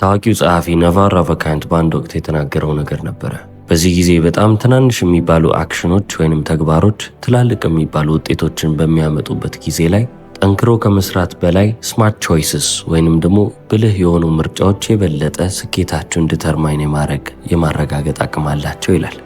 ታዋቂው ጸሐፊ ናቫሮ ራቫካንት በአንድ ወቅት የተናገረው ነገር ነበረ። በዚህ ጊዜ በጣም ትናንሽ የሚባሉ አክሽኖች ወይንም ተግባሮች ትላልቅ የሚባሉ ውጤቶችን በሚያመጡበት ጊዜ ላይ ጠንክሮ ከመስራት በላይ ስማርት ቾይስስ ወይንም ደግሞ ብልህ የሆኑ ምርጫዎች የበለጠ ስኬታችሁን ዲተርማይን የማረጋገጥ አቅም አላቸው ይላል።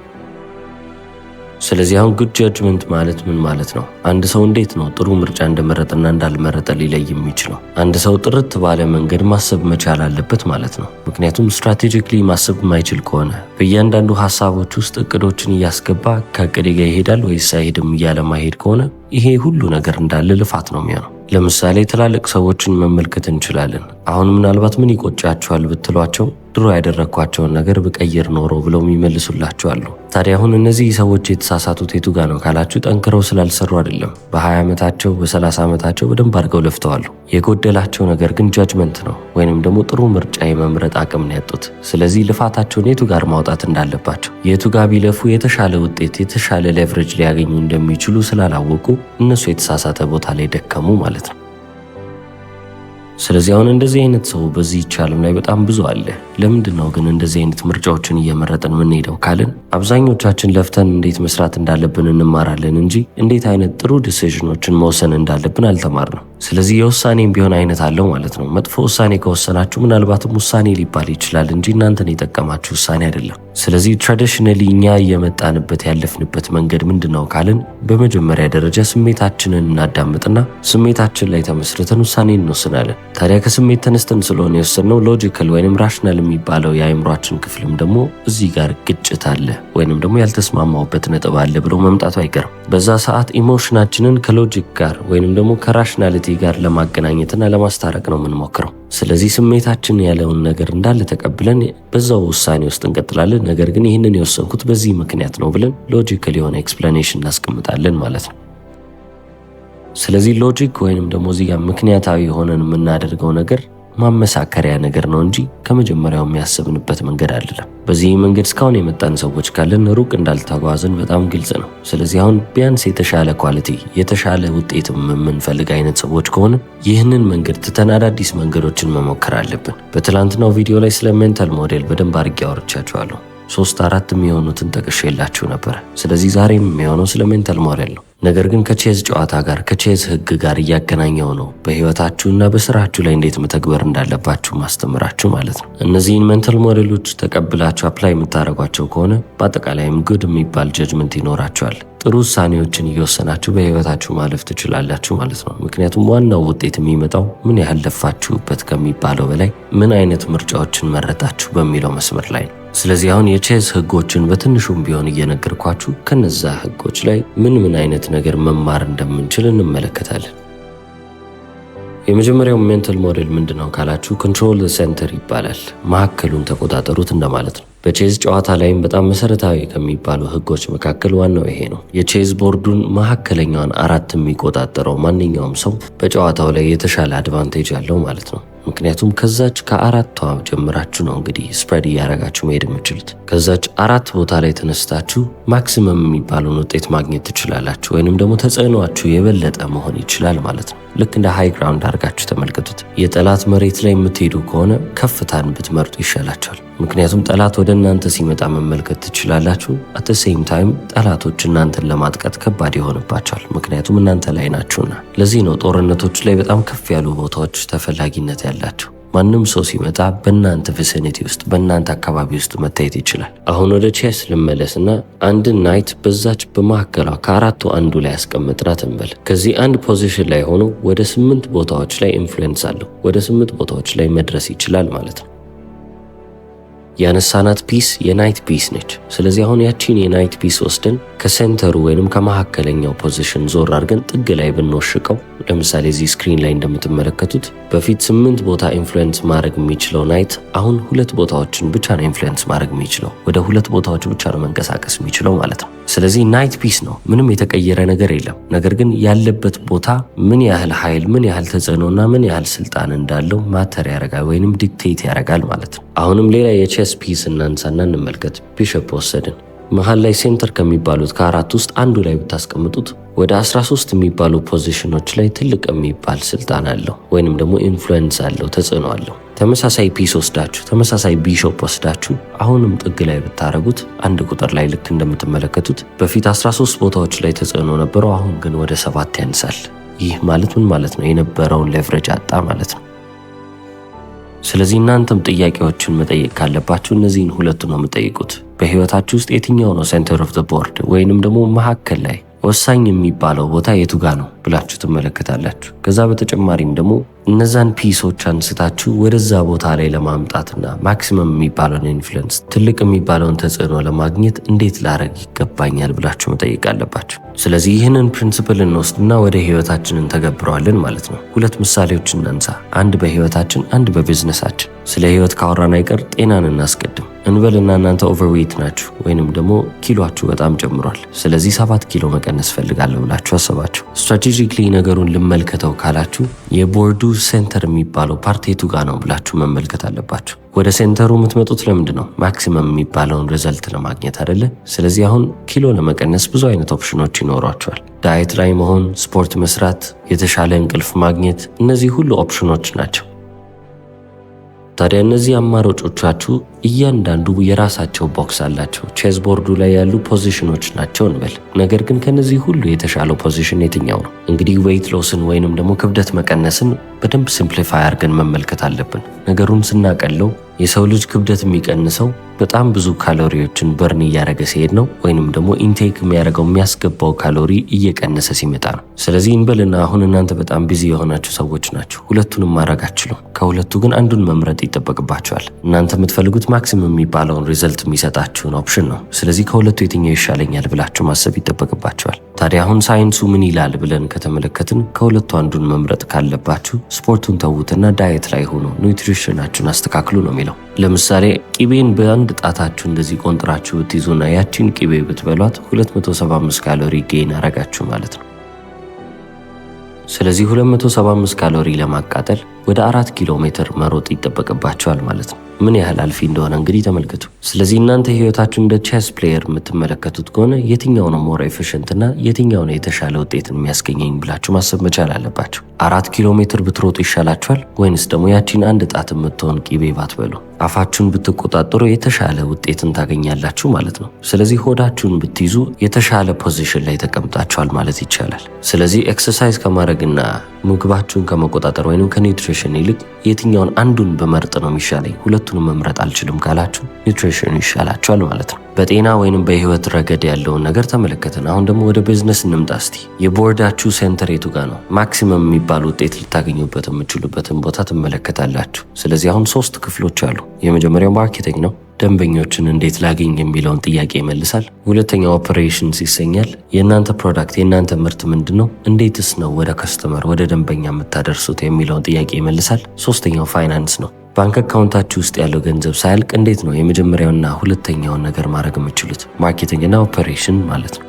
ስለዚህ አሁን ጉድ ጃጅመንት ማለት ምን ማለት ነው? አንድ ሰው እንዴት ነው ጥሩ ምርጫ እንደመረጠና እንዳልመረጠ ሊለይ የሚችለው? አንድ ሰው ጥርት ባለ መንገድ ማሰብ መቻል አለበት ማለት ነው። ምክንያቱም ስትራቴጂክሊ ማሰብ የማይችል ከሆነ በእያንዳንዱ ሀሳቦች ውስጥ እቅዶችን እያስገባ ከእቅዴ ጋር ይሄዳል ወይስ አይሄድም እያለ ማሄድ ከሆነ ይሄ ሁሉ ነገር እንዳለ ልፋት ነው የሚሆነው። ለምሳሌ ትላልቅ ሰዎችን መመልከት እንችላለን። አሁን ምናልባት ምን ይቆጫቸዋል ብትሏቸው ድሮ ያደረግኳቸውን ነገር ብቀይር ኖሮ ብለው የሚመልሱላቸው አሉ። ታዲያ አሁን እነዚህ ሰዎች የተሳሳቱት የቱ ጋር ነው ካላችሁ ጠንክረው ስላልሰሩ አይደለም። በ20 ዓመታቸው በ30 ዓመታቸው በደንብ አድርገው ለፍተዋል። የጎደላቸው ነገር ግን ጃጅመንት ነው ወይንም ደግሞ ጥሩ ምርጫ የመምረጥ አቅም ነው ያጡት። ስለዚህ ልፋታቸውን የቱ ጋር ማውጣት እንዳለባቸው፣ የቱ ጋር ቢለፉ የተሻለ ውጤት የተሻለ ሌቨሬጅ ሊያገኙ እንደሚችሉ ስላላወቁ እነሱ የተሳሳተ ቦታ ላይ ደከሙ ማለት ነው። ስለዚህ አሁን እንደዚህ አይነት ሰው በዚህ ዓለም ላይ በጣም ብዙ አለ። ለምንድን ነው ግን እንደዚህ አይነት ምርጫዎችን እየመረጥን የምንሄደው ካልን አብዛኞቻችን ለፍተን እንዴት መስራት እንዳለብን እንማራለን እንጂ እንዴት አይነት ጥሩ ዲሲዥኖችን መወሰን እንዳለብን አልተማርንም። ስለዚህ የውሳኔም ቢሆን አይነት አለው ማለት ነው። መጥፎ ውሳኔ ከወሰናችሁ ምናልባትም ውሳኔ ሊባል ይችላል እንጂ እናንተን የጠቀማችሁ ውሳኔ አይደለም። ስለዚህ ትራዲሽናሊ እኛ እየመጣንበት ያለፍንበት መንገድ ምንድን ነው ካልን በመጀመሪያ ደረጃ ስሜታችንን እናዳምጥና ስሜታችን ላይ ተመስርተን ውሳኔ እንወስናለን። ታዲያ ከስሜት ተነስተን ስለሆነ የወሰንነው ሎጂካል ወይንም ራሽናል የሚባለው የአእምሯችን ክፍልም ደግሞ እዚህ ጋር ግጭት አለ ወይንም ደግሞ ያልተስማማውበት ነጥብ አለ ብሎ መምጣቱ አይቀርም። በዛ ሰዓት ኢሞሽናችንን ከሎጂክ ጋር ወይንም ደግሞ ከራሽናሊቲ ጋር ለማገናኘትና ለማስታረቅ ነው የምንሞክረው። ስለዚህ ስሜታችን ያለውን ነገር እንዳለ ተቀብለን በዛው ውሳኔ ውስጥ እንቀጥላለን። ነገር ግን ይህንን የወሰንኩት በዚህ ምክንያት ነው ብለን ሎጂካል የሆነ ኤክስፕላኔሽን እናስቀምጣለን ማለት ነው። ስለዚህ ሎጂክ ወይንም ደግሞ እዚህ ጋር ምክንያታዊ ሆነን የምናደርገው ነገር ማመሳከሪያ ነገር ነው እንጂ ከመጀመሪያው የሚያስብንበት መንገድ አይደለም። በዚህ መንገድ እስካሁን የመጣን ሰዎች ካለን ሩቅ እንዳልተጓዝን በጣም ግልጽ ነው። ስለዚህ አሁን ቢያንስ የተሻለ ኳሊቲ የተሻለ ውጤት የምንፈልግ አይነት ሰዎች ከሆነ ይህንን መንገድ ትተን አዳዲስ መንገዶችን መሞከር አለብን። በትላንትናው ቪዲዮ ላይ ስለ ሜንታል ሞዴል በደንብ አድርጌ አወርቻችኋለሁ። 3-4 የሚሆኑትን ጠቅሼላችሁ ነበር። ስለዚህ ዛሬም የሚሆነው ስለ ሜንታል ሞዴል ነው። ነገር ግን ከቼዝ ጨዋታ ጋር ከቼዝ ህግ ጋር እያገናኘው ነው በህይወታችሁና በስራችሁ ላይ እንዴት መተግበር እንዳለባችሁ ማስተምራችሁ ማለት ነው። እነዚህን ሜንታል ሞዴሎች ተቀብላችሁ አፕላይ የምታደርጓቸው ከሆነ በአጠቃላይም ጉድ የሚባል ጀጅመንት ይኖራችኋል። ጥሩ ውሳኔዎችን እየወሰናችሁ በህይወታችሁ ማለፍ ትችላላችሁ ማለት ነው። ምክንያቱም ዋናው ውጤት የሚመጣው ምን ያህል ለፋችሁበት ከሚባለው በላይ ምን አይነት ምርጫዎችን መረጣችሁ በሚለው መስመር ላይ ነው። ስለዚህ አሁን የቼዝ ህጎችን በትንሹም ቢሆን እየነገርኳችሁ ከነዛ ህጎች ላይ ምን አይነት ነገር መማር እንደምንችል እንመለከታለን። የመጀመሪያው ሜንታል ሞዴል ምንድነው ካላችሁ ኮንትሮል ዘ ሴንተር ይባላል። ማዕከሉን ተቆጣጠሩት እንደማለት ነው። በቼዝ ጨዋታ ላይም በጣም መሰረታዊ ከሚባሉ ህጎች መካከል ዋናው ይሄ ነው። የቼዝ ቦርዱን መካከለኛዋን 4 የሚቆጣጠረው ማንኛውም ሰው በጨዋታው ላይ የተሻለ አድቫንቴጅ አለው ማለት ነው። ምክንያቱም ከዛች ከ4ቷ ጀምራችሁ ነው እንግዲህ ስፕሬድ እያደረጋችሁ መሄድ የምችሉት። ከዛች 4 ቦታ ላይ ተነስታችሁ ማክሲመም የሚባለውን ውጤት ማግኘት ትችላላችሁ፣ ወይንም ደግሞ ተጽዕኗችሁ የበለጠ መሆን ይችላል ማለት ነው። ልክ እንደ ሃይ ግራውንድ አድርጋችሁ ተመልከቱት። የጠላት መሬት ላይ የምትሄዱ ከሆነ ከፍታን ብትመርጡ ይሻላችኋል። ምክንያቱም ጠላት ወደ እናንተ ሲመጣ መመልከት ትችላላችሁ። አት ሴም ታይም ጠላቶች እናንተን ለማጥቃት ከባድ ይሆንባቸዋል፣ ምክንያቱም እናንተ ላይ ናችሁና። ለዚህ ነው ጦርነቶች ላይ በጣም ከፍ ያሉ ቦታዎች ተፈላጊነት ያላቸው። ማንም ሰው ሲመጣ በእናንተ ቪሲኒቲ ውስጥ በእናንተ አካባቢ ውስጥ መታየት ይችላል። አሁን ወደ ቼስ ልመለስና አንድን ናይት በዛች በመካከሏ ከ4ቱ አንዱ ላይ ያስቀምጥናት እንበል። ከዚህ አንድ ፖዚሽን ላይ ሆኖ ወደ 8 ቦታዎች ላይ ኢንፍሉዌንስ አለው፣ ወደ 8 ቦታዎች ላይ መድረስ ይችላል ማለት ነው። ያነሳናት ፒስ የናይት ፒስ ነች። ስለዚህ አሁን ያቺን የናይት ፒስ ወስደን ከሴንተሩ ወይንም ከመካከለኛው ፖዚሽን ዞር አድርገን ጥግ ላይ ብንወሽቀው፣ ለምሳሌ እዚህ ስክሪን ላይ እንደምትመለከቱት በፊት 8 ቦታ ኢንፍሉዌንስ ማድረግ የሚችለው ናይት አሁን 2 ቦታዎችን ብቻ ነው ኢንፍሉዌንስ ማድረግ የሚችለው፣ ወደ 2 ቦታዎች ብቻ ነው መንቀሳቀስ የሚችለው ማለት ነው። ስለዚህ ናይት ፒስ ነው፣ ምንም የተቀየረ ነገር የለም። ነገር ግን ያለበት ቦታ ምን ያህል ኃይል፣ ምን ያህል ተጽዕኖና ምን ያህል ስልጣን እንዳለው ማተር ያደርጋል ወይንም ዲክቴት ያደርጋል ማለት ነው። አሁንም ሌላ የቼስ ፒስ እናንሳና እንመልከት። ቢሸፕ ወሰድን። መሃል ላይ ሴንተር ከሚባሉት ከአራት ውስጥ አንዱ ላይ ብታስቀምጡት ወደ 13 የሚባሉ ፖዚሽኖች ላይ ትልቅ የሚባል ስልጣን አለው ወይንም ደግሞ ኢንፍሉዌንስ አለው፣ ተጽዕኖ አለው። ተመሳሳይ ፒስ ወስዳችሁ ተመሳሳይ ቢሾፕ ወስዳችሁ አሁንም ጥግ ላይ ብታረጉት አንድ ቁጥር ላይ ልክ እንደምትመለከቱት በፊት 13 ቦታዎች ላይ ተጽዕኖ ነበረው፣ አሁን ግን ወደ 7 ያንሳል። ይህ ማለት ምን ማለት ነው? የነበረውን ሌቨሬጅ አጣ ማለት ነው። ስለዚህ እናንተም ጥያቄዎችን መጠየቅ ካለባችሁ እነዚህን ሁለቱ ነው የምጠይቁት። በህይወታችሁ ውስጥ የትኛው ነው ሴንተር ኦፍ ዘ ቦርድ ወይንም ደግሞ መካከል ላይ ወሳኝ የሚባለው ቦታ የቱ ጋ ነው ብላችሁ ትመለከታላችሁ። ከዛ በተጨማሪም ደግሞ እነዛን ፒሶች አንስታችሁ ወደዛ ቦታ ላይ ለማምጣትና ማክሲመም የሚባለውን ኢንፍሉዌንስ ትልቅ የሚባለውን ተጽዕኖ ለማግኘት እንዴት ላረግ ይገባኛል ብላችሁ መጠየቅ አለባችሁ። ስለዚህ ይህንን ፕሪንሲፕል እንወስድና ወደ ህይወታችን እንተገብረዋለን ማለት ነው። ሁለት ምሳሌዎች እናንሳ፣ አንድ በህይወታችን፣ አንድ በቢዝነሳችን። ስለ ህይወት ካወራን አይቀር ጤናን እናስቀድም እንበልና እናንተ ኦቨርዌይት ናችሁ ወይንም ደግሞ ኪሎአችሁ በጣም ጨምሯል። ስለዚህ 7 ኪሎ መቀነስ ፈልጋለሁ ብላችሁ አሰባችሁ። ስትራቴጂክሊ ነገሩን ልመልከተው ካላችሁ የቦርዱ ሴንተር የሚባለው ፓርት የቱ ጋ ነው ብላችሁ መመልከት አለባችሁ። ወደ ሴንተሩ የምትመጡት ለምንድን ነው? ማክሲመም የሚባለውን ሪዘልት ለማግኘት አይደለ? ስለዚህ አሁን ኪሎ ለመቀነስ ብዙ አይነት ኦፕሽኖች ይኖሯቸዋል። ዳየት ላይ መሆን፣ ስፖርት መስራት፣ የተሻለ እንቅልፍ ማግኘት፣ እነዚህ ሁሉ ኦፕሽኖች ናቸው። ታዲያ እነዚህ አማራጮቻችሁ እያንዳንዱ የራሳቸው ቦክስ አላቸው። ቼዝ ቦርዱ ላይ ያሉ ፖዚሽኖች ናቸው እንበል። ነገር ግን ከነዚህ ሁሉ የተሻለው ፖዚሽን የትኛው ነው? እንግዲህ ዌይት ሎስን ወይንም ደግሞ ክብደት መቀነስን በደንብ ሲምፕሊፋይ አድርገን መመልከት አለብን። ነገሩን ስናቀለው የሰው ልጅ ክብደት የሚቀንሰው በጣም ብዙ ካሎሪዎችን በርን እያደረገ ሲሄድ ነው፣ ወይንም ደግሞ ኢንቴክ የሚያስገባው ካሎሪ እየቀነሰ ሲመጣ ነው። ስለዚህ እንበልና አሁን እናንተ በጣም ቢዚ የሆናችሁ ሰዎች ናችሁ። ሁለቱንም ማድረግ አትችሉም። ከሁለቱ ግን አንዱን መምረጥ ይጠበቅባቸዋል። እናንተ የምትፈልጉት ማክሲመም የሚባለውን ሪዘልት የሚሰጣችሁን ኦፕሽን ነው። ስለዚህ ከሁለቱ የትኛው ይሻለኛል ብላችሁ ማሰብ ይጠበቅባቸዋል። ታዲያ አሁን ሳይንሱ ምን ይላል ብለን ከተመለከትን ከሁለቱ አንዱን መምረጥ ካለባችሁ ስፖርቱን ተዉትና ዳየት ላይ ሆኖ ኒውትሪሽናችሁን አስተካክሉ ነው የሚለው። ለምሳሌ ቂቤን በአንድ ጣታችሁ እንደዚህ ቆንጥራችሁ ብትይዙና ያቺን ቂቤ ብትበሏት 275 ካሎሪ ጌን አረጋችሁ ማለት ነው። ስለዚህ 275 ካሎሪ ለማቃጠል ወደ 4 ኪሎ ሜትር መሮጥ ይጠበቅባቸዋል ማለት ነው። ምን ያህል አልፊ እንደሆነ እንግዲህ ተመልከቱ። ስለዚህ እናንተ ህይወታችሁ እንደ ቼስ ፕሌየር የምትመለከቱት ከሆነ የትኛው ነው ሞር ኤፊሽንት እና የትኛው ነው የተሻለ ውጤትን የሚያስገኘኝ ብላችሁ ማሰብ መቻል አለባችሁ። 4 ኪሎ ሜትር ብትሮጡ ይሻላችኋል ወይንስ ደግሞ ያቺን አንድ ጣት የምትሆን ቂቤ ባትበሉ? አፋችሁን ብትቆጣጠሩ የተሻለ ውጤትን ታገኛላችሁ ማለት ነው። ስለዚህ ሆዳችሁን ብትይዙ የተሻለ ፖዚሽን ላይ ተቀምጣችኋል ማለት ይቻላል። ስለዚህ ኤክሰርሳይዝ ከማድረግና ምግባችሁን ከመቆጣጠር ወይም ከኒውትሪሽን ይልቅ የትኛውን አንዱን በመርጥ ነው የሚሻለኝ፣ ሁለቱንም መምረጥ አልችልም ካላችሁ ኒውትሪሽን ይሻላችኋል ማለት ነው። በጤና ወይንም በህይወት ረገድ ያለውን ነገር ተመለከትን። አሁን ደግሞ ወደ ቢዝነስ እንምጣ እስቲ። የቦርዳችሁ ሴንተር የቱ ጋር ነው? ማክሲመም የሚባል ውጤት ልታገኙበት የምትችሉበትን ቦታ ትመለከታላችሁ። ስለዚህ አሁን 3 ክፍሎች አሉ። የመጀመሪያው ማርኬቲንግ ነው። ደንበኞችን እንዴት ላገኝ የሚለውን ጥያቄ ይመልሳል። ሁለተኛው ኦፐሬሽንስ ይሰኛል። የእናንተ ፕሮዳክት የእናንተ ምርት ምንድን ነው? እንዴትስ ነው ወደ ከስተመር ወደ ደንበኛ የምታደርሱት የሚለውን ጥያቄ ይመልሳል። ሶስተኛው ፋይናንስ ነው። ባንክ አካውንታችሁ ውስጥ ያለው ገንዘብ ሳያልቅ እንዴት ነው የመጀመሪያውና ሁለተኛውን ነገር ማድረግ የምትችሉት? ማርኬቲንግና ኦፐሬሽን ማለት ነው።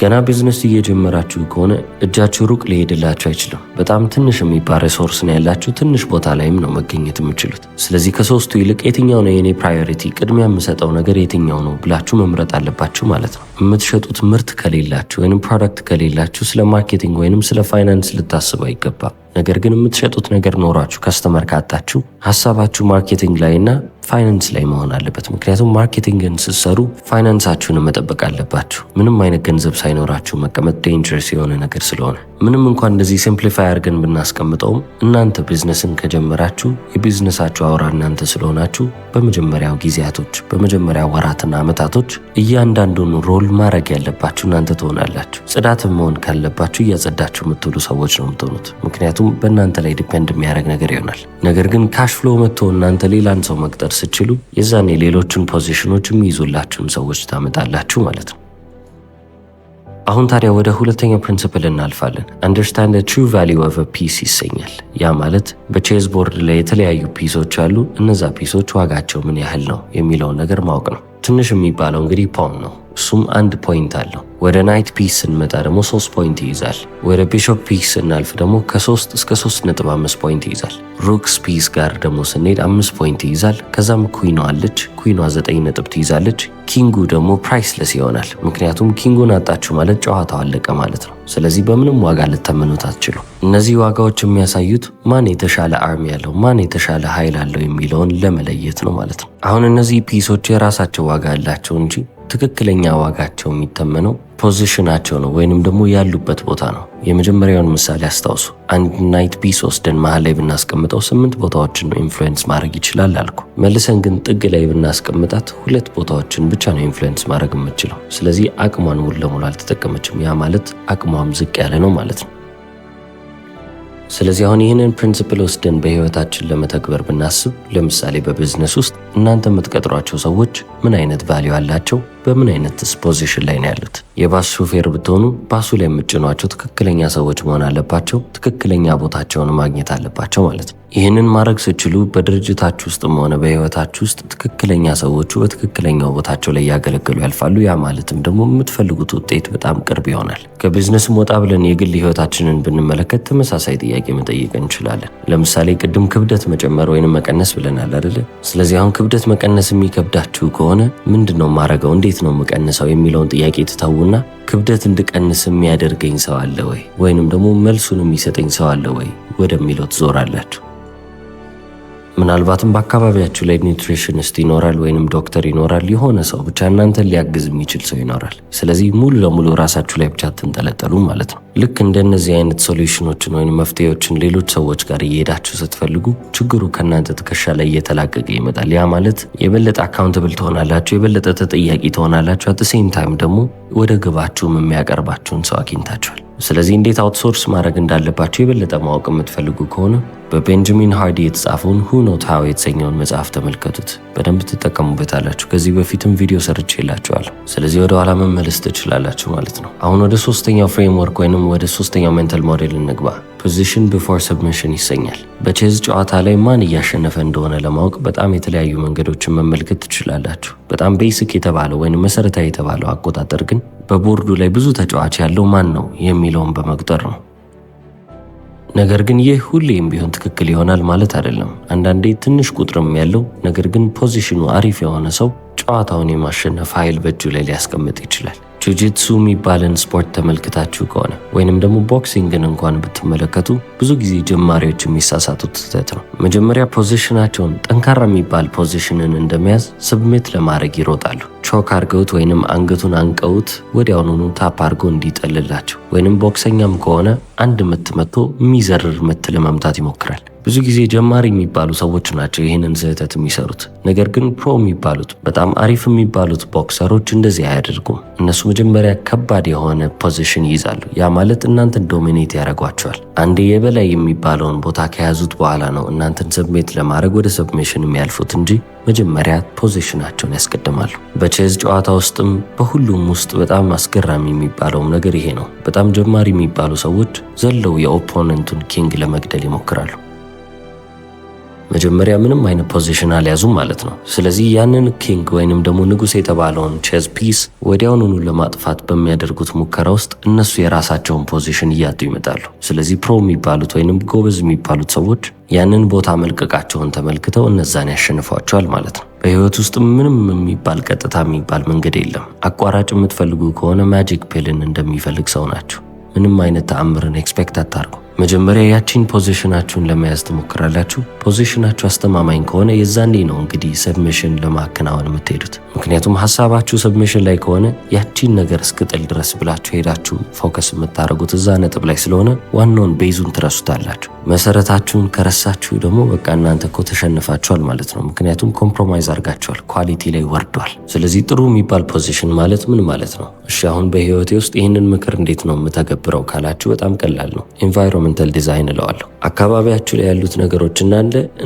ገና ቢዝነስ እየጀመራችሁ ከሆነ እጃችሁ ሩቅ ሊሄድላችሁ አይችልም። በጣም ትንሽ የሚባል ሪሶርስ ነው ያላችሁ፣ ትንሽ ቦታ ላይም ነው መገኘት የምችሉት። ስለዚህ ከሶስቱ ይልቅ የትኛው ነው የኔ ፕራዮሪቲ፣ ቅድሚያ የምሰጠው ነገር የትኛው ነው ብላችሁ መምረጥ አለባችሁ ማለት ነው። የምትሸጡት ምርት ከሌላችሁ ወይንም ፕሮዳክት ከሌላችሁ ስለ ማርኬቲንግ ወይንም ስለ ፋይናንስ ልታስቡ አይገባም። ነገር ግን የምትሸጡት ነገር ኖሯችሁ ከስተመር ካጣችሁ ሀሳባችሁ ማርኬቲንግ ላይና ፋይናንስ ላይ መሆን አለበት። ምክንያቱም ማርኬቲንግን ስትሰሩ ፋይናንሳችሁን መጠበቅ አለባችሁ። ምንም አይነት ገንዘብ ሳይኖራችሁ መቀመጥ ዴንጀረስ የሆነ ነገር ስለሆነ ምንም እንኳን እንደዚህ ሲምፕሊፋይ አድርገን ብናስቀምጠውም እናንተ ቢዝነስን ከጀመራችሁ የቢዝነሳችሁ አውራ እናንተ ስለሆናችሁ በመጀመሪያው ጊዜያቶች በመጀመሪያው ወራትና ዓመታቶች እያንዳንዱን ሮል ማድረግ ያለባችሁ እናንተ ትሆናላችሁ። ጽዳትም መሆን ካለባችሁ እያጸዳችሁ የምትውሉ ሰዎች ነው የምትሆኑት። ምክንያቱም በእናንተ ላይ ዲፔንድ የሚያደርግ ነገር ይሆናል። ነገር ግን ካሽ ፍሎ መጥቶ እናንተ ሌላን ሰው መቅጠር ስችሉ የዛኔ ሌሎችን ፖዚሽኖች የሚይዙላችሁን ሰዎች ታመጣላችሁ ማለት ነው። አሁን ታዲያ ወደ ሁለተኛው ፕሪንሲፕል እናልፋለን። አንደርስታንድ ዘ ትሩ ቫልዩ ኦፍ አ ፒስ ይሰኛል። ያ ማለት በቼዝ ቦርድ ላይ የተለያዩ ፒሶች አሉ። እነዛ ፒሶች ዋጋቸው ምን ያህል ነው የሚለውን ነገር ማወቅ ነው። ትንሽ የሚባለው እንግዲህ ፓውን ነው እሱም 1 ፖይንት አለው። ወደ ናይት ፒስ ስንመጣ ደግሞ 3 ፖይንት ይይዛል። ወደ ቢሾፕ ፒስ ስናልፍ ደግሞ ከ3 እስከ 3.5 ፖይንት ይይዛል። ሩክስ ፒስ ጋር ደግሞ ስንሄድ 5 ፖይንት ይይዛል። ከዛም ኩዊኗ አለች። ኩዊኗ 9 ነጥብ ትይዛለች። ኪንጉ ደግሞ ፕራይስለስ ይሆናል። ምክንያቱም ኪንጉን አጣችሁ ማለት ጨዋታው አለቀ ማለት ነው። ስለዚህ በምንም ዋጋ ልተመኑት አትችሉ። እነዚህ ዋጋዎች የሚያሳዩት ማን የተሻለ አርሚ ያለው ማን የተሻለ ኃይል አለው የሚለውን ለመለየት ነው ማለት ነው። አሁን እነዚህ ፒሶች የራሳቸው ዋጋ አላቸው እንጂ ትክክለኛ ዋጋቸው የሚተመነው ፖዚሽናቸው ነው ወይንም ደግሞ ያሉበት ቦታ ነው። የመጀመሪያውን ምሳሌ አስታውሱ። አንድ ናይት ፒስ ወስደን መሃል ላይ ብናስቀምጠው 8 ቦታዎችን ነው ኢንፍሉዌንስ ማድረግ ይችላል አልኩ። መልሰን ግን ጥግ ላይ ብናስቀምጣት 2 ቦታዎችን ብቻ ነው ኢንፍሉዌንስ ማድረግ የምችለው። ስለዚህ አቅሟን ሙሉ ለሙሉ አልተጠቀመችም። ያ ማለት አቅሟም ዝቅ ያለ ነው ማለት ነው። ስለዚህ አሁን ይህንን ፕሪንሲፕል ወስደን በህይወታችን ለመተግበር ብናስብ፣ ለምሳሌ በቢዝነስ ውስጥ እናንተ የምትቀጥሯቸው ሰዎች ምን አይነት ቫልዩ አላቸው? በምን አይነት ፖዚሽን ላይ ነው ያሉት? የባስ ሹፌር ብትሆኑ ባሱ ላይ የምትጭኗቸው ትክክለኛ ሰዎች መሆን አለባቸው። ትክክለኛ ቦታቸውን ማግኘት አለባቸው ማለት ነው። ይህንን ማድረግ ስችሉ በድርጅታችሁ ውስጥም ሆነ በህይወታችሁ ውስጥ ትክክለኛ ሰዎቹ በትክክለኛው ቦታቸው ላይ ያገለግሉ ያልፋሉ። ያ ማለትም ደግሞ የምትፈልጉት ውጤት በጣም ቅርብ ይሆናል። ከቢዝነስም ወጣ ብለን የግል ህይወታችንን ብንመለከት ተመሳሳይ ጥያቄ መጠየቅ እንችላለን። ለምሳሌ ቅድም ክብደት መጨመር ወይንም መቀነስ ብለናል አይደለ? ስለዚህ አሁን ክብደት መቀነስ የሚከብዳችሁ ከሆነ ምንድነው ማረገው፣ እንዴት ነው የምቀንሰው የሚለውን ጥያቄ ትተውና ክብደት እንድቀንስ የሚያደርገኝ ሰው አለ ወይ ወይንም ደግሞ መልሱን የሚሰጠኝ ሰው አለ ወይ ወደሚለው ትዞራላችሁ። ምናልባትም በአካባቢያችሁ ላይ ኒውትሪሽኒስት ይኖራል ወይንም ዶክተር ይኖራል። የሆነ ሰው ብቻ እናንተን ሊያግዝ የሚችል ሰው ይኖራል። ስለዚህ ሙሉ ለሙሉ ራሳችሁ ላይ ብቻ ትንጠለጠሉ ማለት ነው። ልክ እንደነዚህ አይነት ሶሉሽኖችን ወይም መፍትሄዎችን ሌሎች ሰዎች ጋር እየሄዳችሁ ስትፈልጉ ችግሩ ከእናንተ ትከሻ ላይ እየተላቀቀ ይመጣል። ያ ማለት የበለጠ አካውንትብል ትሆናላችሁ፣ የበለጠ ተጠያቂ ትሆናላችሁ። አት ሴም ታይም ደግሞ ወደ ግባችሁም የሚያቀርባችሁን ሰው አግኝታችኋል። ስለዚህ እንዴት አውትሶርስ ማድረግ እንዳለባችሁ የበለጠ ማወቅ የምትፈልጉ ከሆነ በቤንጃሚን ሃርዲ የተጻፈውን Who Not How የተሰኘውን መጽሐፍ ተመልከቱት። በደንብ ትጠቀሙበታላችሁ። ከዚህ በፊትም ቪዲዮ ሰርቼላችኋለሁ። ስለዚህ ወደ ኋላ መመለስ ትችላላችሁ ማለት ነው። አሁን ወደ ሶስተኛው ፍሬምወርክ ወይንም ወደ ሶስተኛው ሜንታል ሞዴል እንግባ። ፖዚሽን ቢፎር ሰብሚሽን ይሰኛል። በቼዝ ጨዋታ ላይ ማን እያሸነፈ እንደሆነ ለማወቅ በጣም የተለያዩ መንገዶችን መመልከት ትችላላችሁ። በጣም ቤሲክ የተባለው ወይንም መሰረታዊ የተባለው አቆጣጠር ግን በቦርዱ ላይ ብዙ ተጫዋች ያለው ማን ነው የሚለውን በመቁጠር ነው። ነገር ግን ይህ ሁሌም ቢሆን ትክክል ይሆናል ማለት አይደለም። አንዳንዴ ትንሽ ቁጥርም ያለው ነገር ግን ፖዚሽኑ አሪፍ የሆነ ሰው ጨዋታውን የማሸነፍ ኃይል በእጁ ላይ ሊያስቀምጥ ይችላል። ጁጂትሱ የሚባልን ስፖርት ተመልክታችሁ ከሆነ ወይንም ደግሞ ቦክሲንግን እንኳን ብትመለከቱ ብዙ ጊዜ ጀማሪዎች የሚሳሳቱት ስህተት ነው። መጀመሪያ ፖዚሽናቸውን ጠንካራ የሚባል ፖዚሽንን እንደመያዝ ስብሜት ለማድረግ ይሮጣሉ። ቾክ አርገውት ወይንም አንገቱን አንቀውት ወዲያውኑ ታፕ አርጎ እንዲጠልላቸው፣ ወይንም ቦክሰኛም ከሆነ አንድ ምት መጥቶ የሚዘርር ምት ለመምታት ይሞክራል። ብዙ ጊዜ ጀማሪ የሚባሉ ሰዎች ናቸው ይህንን ስህተት የሚሰሩት። ነገር ግን ፕሮ የሚባሉት በጣም አሪፍ የሚባሉት ቦክሰሮች እንደዚህ አያደርጉም። እነሱ መጀመሪያ ከባድ የሆነ ፖዚሽን ይይዛሉ። ያ ማለት እናንተን ዶሚኔት ያደርጓቸዋል። አንዴ የበላይ የሚባለውን ቦታ ከያዙት በኋላ ነው እናንተን ሰብሜት ለማድረግ ወደ ሰብሜሽን የሚያልፉት እንጂ መጀመሪያ ፖዚሽናቸውን ያስቀድማሉ። በቼዝ ጨዋታ ውስጥም በሁሉም ውስጥ በጣም አስገራሚ የሚባለውም ነገር ይሄ ነው። በጣም ጀማሪ የሚባሉ ሰዎች ዘለው የኦፖነንቱን ኪንግ ለመግደል ይሞክራሉ። መጀመሪያ ምንም አይነት ፖዚሽን አልያዙም ማለት ነው። ስለዚህ ያንን ኪንግ ወይንም ደግሞ ንጉስ የተባለውን ቼዝ ፒስ ወዲያውኑ ለማጥፋት በሚያደርጉት ሙከራ ውስጥ እነሱ የራሳቸውን ፖዚሽን እያጡ ይመጣሉ። ስለዚህ ፕሮ የሚባሉት ወይንም ጎበዝ የሚባሉት ሰዎች ያንን ቦታ መልቀቃቸውን ተመልክተው እነዛን ያሸንፏቸዋል ማለት ነው። በህይወት ውስጥ ምንም የሚባል ቀጥታ የሚባል መንገድ የለም። አቋራጭ የምትፈልጉ ከሆነ ማጂክ ፒልን እንደሚፈልግ ሰው ናቸው። ምንም አይነት ተአምርን ኤክስፔክት አታርጉ። መጀመሪያ ያቺን ፖዚሽናችሁን ለመያዝ ትሞክራላችሁ። ፖዚሽናችሁ አስተማማኝ ከሆነ የዛኔ ነው እንግዲህ ሰብሚሽን ለማከናወን የምትሄዱት። ምክንያቱም ሀሳባችሁ ሰብሚሽን ላይ ከሆነ ያቺን ነገር እስክጥል ድረስ ብላችሁ ሄዳችሁ ፎከስ የምታደርጉት እዛ ነጥብ ላይ ስለሆነ ዋናውን ቤዙን ትረሱታላችሁ። መሰረታችሁን ከረሳችሁ ደግሞ በቃ እናንተ እኮ ተሸንፋችኋል ማለት ነው። ምክንያቱም ኮምፕሮማይዝ አድርጋችኋል፣ ኳሊቲ ላይ ወርዷል። ስለዚህ ጥሩ የሚባል ፖዚሽን ማለት ምን ማለት ነው? እሺ አሁን በህይወቴ ውስጥ ይህንን ምክር እንዴት ነው የምተገብረው ካላችሁ በጣም ቀላል ነው። ኢንቫይሮንመንታል ዲዛይን እለዋለሁ። አካባቢያችሁ ላይ ያሉት ነገሮች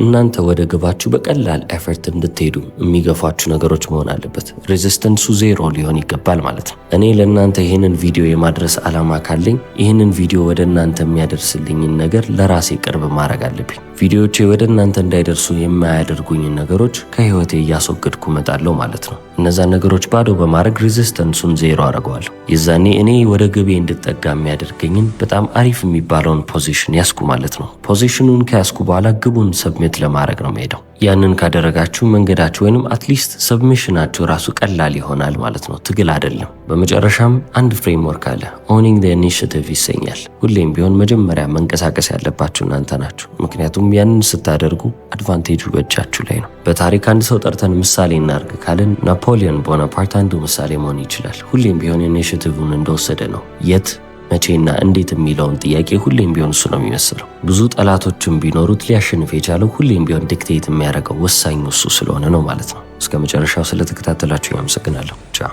እናንተ ወደ ግባችሁ በቀላል ኤፈርት እንድትሄዱ የሚገፏችሁ ነገሮች መሆን አለበት። ሬዚስተንሱ ዜሮ ሊሆን ይገባል ማለት ነው። እኔ ለእናንተ ይህንን ቪዲዮ የማድረስ ዓላማ ካለኝ ይህንን ቪዲዮ ወደ እናንተ የሚያደርስልኝን ነገር ለራሴ ቅርብ ማድረግ አለብኝ። ቪዲዮዎቼ ወደ እናንተ እንዳይደርሱ የማያደርጉኝን ነገሮች ከህይወቴ እያስወገድኩ እመጣለሁ ማለት ነው። እነዛን ነገሮች ባዶ በማድረግ ሬዚስተንሱን ዜሮ አደርገዋለሁ። የዛኔ እኔ ወደ ግቤ እንድጠጋ የሚያደርገኝን በጣም አሪፍ የሚባለውን ፖዚሽን ያስኩ ማለት ነው። ፖዚሽኑን ከያስኩ በኋላ ግቡን ሰብሚት ለማድረግ ነው የምሄደው። ያንን ካደረጋችሁ መንገዳችሁ ወይንም አትሊስት ሰብሚሽናችሁ ራሱ ቀላል ይሆናል ማለት ነው። ትግል አይደለም። በመጨረሻም አንድ ፍሬምወርክ አለ፣ ኦውኒንግ ዘ ኢኒሺየቲቭ ይሰኛል። ሁሌም ቢሆን መጀመሪያ መንቀሳቀስ ያለባችሁ እናንተ ናችሁ። ምክንያቱም ያንን ስታደርጉ አድቫንቴጁ በእጃችሁ ላይ ነው። በታሪክ አንድ ሰው ጠርተን ምሳሌ እናርግ ካልን ናፖሊዮን ቦናፓርት አንዱ ምሳሌ መሆን ይችላል። ሁሌም ቢሆን ኢኒሺየቲቭን እንደወሰደ ነው። የት መቼና እንዴት የሚለውን ጥያቄ ሁሌም ቢሆን እሱ ነው የሚመስለው። ብዙ ጠላቶችም ቢኖሩት ሊያሸንፍ የቻለው ሁሌም ቢሆን ዲክቴት የሚያደርገው ወሳኙ እሱ ስለሆነ ነው ማለት ነው። እስከ መጨረሻው ስለተከታተላችሁ አመሰግናለሁ። ቻው።